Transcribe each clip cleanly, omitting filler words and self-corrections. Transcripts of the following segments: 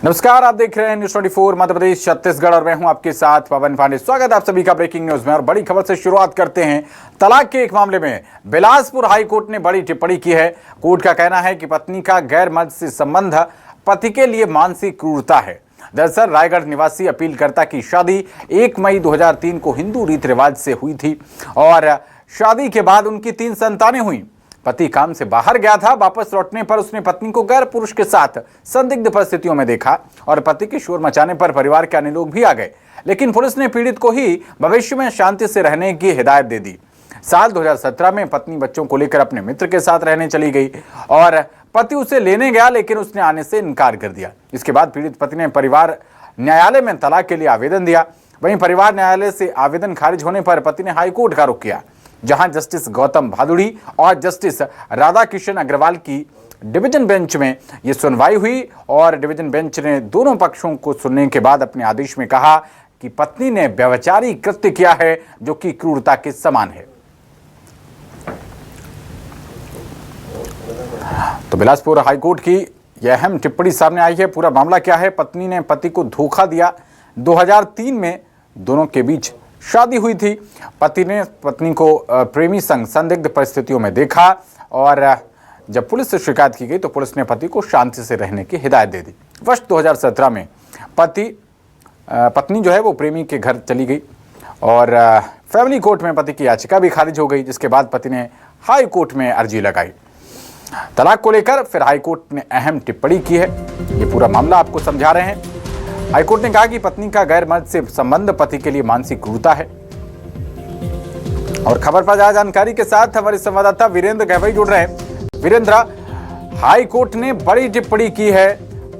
नमस्कार, आप देख रहे हैं न्यूज 24 मध्य प्रदेश छत्तीसगढ़ और मैं हूं आपके साथ पवन पांडे। स्वागत है आप सभी का ब्रेकिंग न्यूज में। और बड़ी खबर से शुरुआत करते हैं। तलाक के एक मामले में बिलासपुर हाई कोर्ट ने बड़ी टिप्पणी की है। कोर्ट का कहना है कि पत्नी का गैर मर्द से संबंध पति के लिए मानसिक क्रूरता है। दरअसल रायगढ़ निवासी अपीलकर्ता की शादी 1 मई 2003 को हिंदू रीति रिवाज से हुई थी और शादी के बाद उनकी 3 संतानें हुई। पति काम से बाहर गया था। वापस लौटने पर उसने पत्नी को गैर पुरुष के साथ संदिग्ध परिस्थितियों में देखा और पति के शोर मचाने पर परिवार के अन्य लोग भी आ गए, लेकिन पुलिस ने पीड़ित को ही भविष्य में शांति से रहने की हिदायत दे दी। साल 2017 में पत्नी बच्चों को लेकर अपने मित्र के साथ रहने चली गई और पति उसे लेने गया, लेकिन उसने आने से इनकार कर दिया। इसके बाद पीड़ित पति ने परिवार न्यायालय में तलाक के लिए आवेदन दिया। वहीं परिवार न्यायालय से आवेदन खारिज होने पर पति ने हाईकोर्ट का रुख किया, जहां जस्टिस गौतम भादुड़ी और जस्टिस राधा किशन अग्रवाल की डिवीजन बेंच में यह सुनवाई हुई और डिवीजन बेंच ने दोनों पक्षों को सुनने के बाद अपने आदेश में कहा कि पत्नी ने व्यभिचारी कृत्य किया है जो कि क्रूरता के समान है। तो बिलासपुर हाईकोर्ट की यह अहम टिप्पणी सामने आई है। पूरा मामला क्या है? पत्नी ने पति को धोखा दिया। 2003 में दोनों के बीच शादी हुई थी। पति ने पत्नी को प्रेमी संग संदिग्ध परिस्थितियों में देखा और जब पुलिस से शिकायत की गई तो पुलिस ने पति को शांति से रहने की हिदायत दे दी। वर्ष 2017 में पत्नी जो है वो प्रेमी के घर चली गई और फैमिली कोर्ट में पति की याचिका भी खारिज हो गई, जिसके बाद पति ने हाई कोर्ट में अर्जी लगाई। तलाक को लेकर फिर हाई कोर्ट ने अहम टिप्पणी की है। ये पूरा मामला आपको समझा रहे हैं। हाईकोर्ट ने कहा कि पत्नी का गैर मर्द से संबंध पति के लिए मानसिक क्रूरता है। और खबर पर ज्यादा जानकारी के साथ हमारे संवाददाता वीरेंद्र गहवई जुड़ रहे हैं। वीरेंद्र, हाईकोर्ट ने बड़ी टिप्पणी की है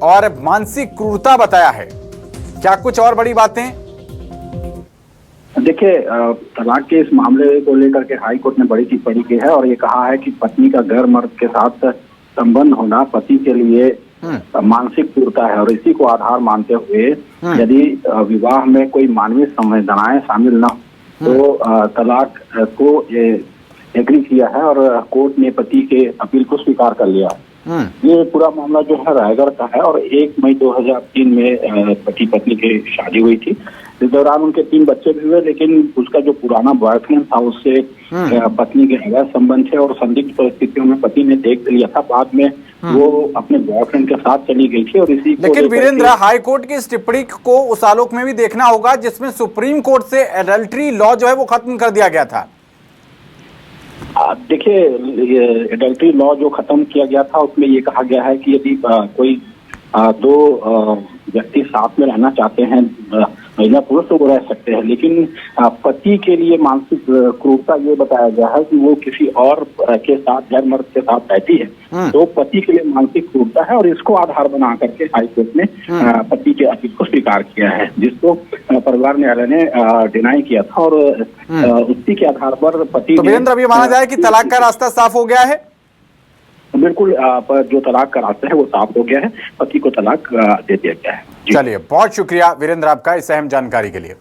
और मानसिक क्रूरता बताया है, क्या कुछ और बड़ी बातें? देखिए, तलाक के इस मामले को लेकर के हाईकोर्ट ने बड़ी टिप्पणी की है और ये कहा है कि पत्नी का गैर मर्द के साथ संबंध होना पति के लिए मानसिक क्रूरता है और इसी को आधार मानते हुए यदि विवाह में कोई मानवीय संवेदनाएं शामिल न तो तलाक को एग्री किया है और कोर्ट ने पति के अपील को स्वीकार कर लिया। ये पूरा मामला जो है रायगढ़ का है और 1 मई 2003 में पति पत्नी की शादी हुई थी। इस दौरान उनके 3 बच्चे भी हुए, लेकिन उसका जो पुराना बॉयफ्रेंड था उससे पत्नी के अवैध संबंध थे और संदिग्ध परिस्थितियों में पति ने देख लिया था। बाद में वो अपने बॉयफ्रेंड के साथ चली गई थी और इसी लेकिन वीरेंद्र, हाईकोर्ट की इस टिप्पणी को उस आलोक में भी देखना होगा जिसमें सुप्रीम कोर्ट से एडल्ट्री लॉ जो है वो खत्म कर दिया गया था। देखिए, एडल्ट्री लॉ जो खत्म किया गया था उसमें ये कहा गया है कि यदि कोई 2 व्यक्ति साथ में रहना चाहते हैं, महिला पुरुष, तो वो रह सकते हैं, लेकिन पति के लिए मानसिक क्रूरता ये बताया गया है कि वो किसी और के साथ गैर मर्द के साथ रहती है तो पति के लिए मानसिक क्रूरता है और इसको आधार बना करके हाईकोर्ट ने पति के अपील को स्वीकार किया है, जिसको परिवार न्यायालय ने डिनाई किया था और उसी के आधार पर पति। तो वीरेंद्र, अभी माना जाए कि तलाक का रास्ता साफ हो गया है? बिल्कुल, जो तलाक का रास्ता है वो साफ हो गया है, पति को तलाक दे दिया गया है। चलिए, बहुत शुक्रिया वीरेंद्र आपका इस अहम जानकारी के लिए।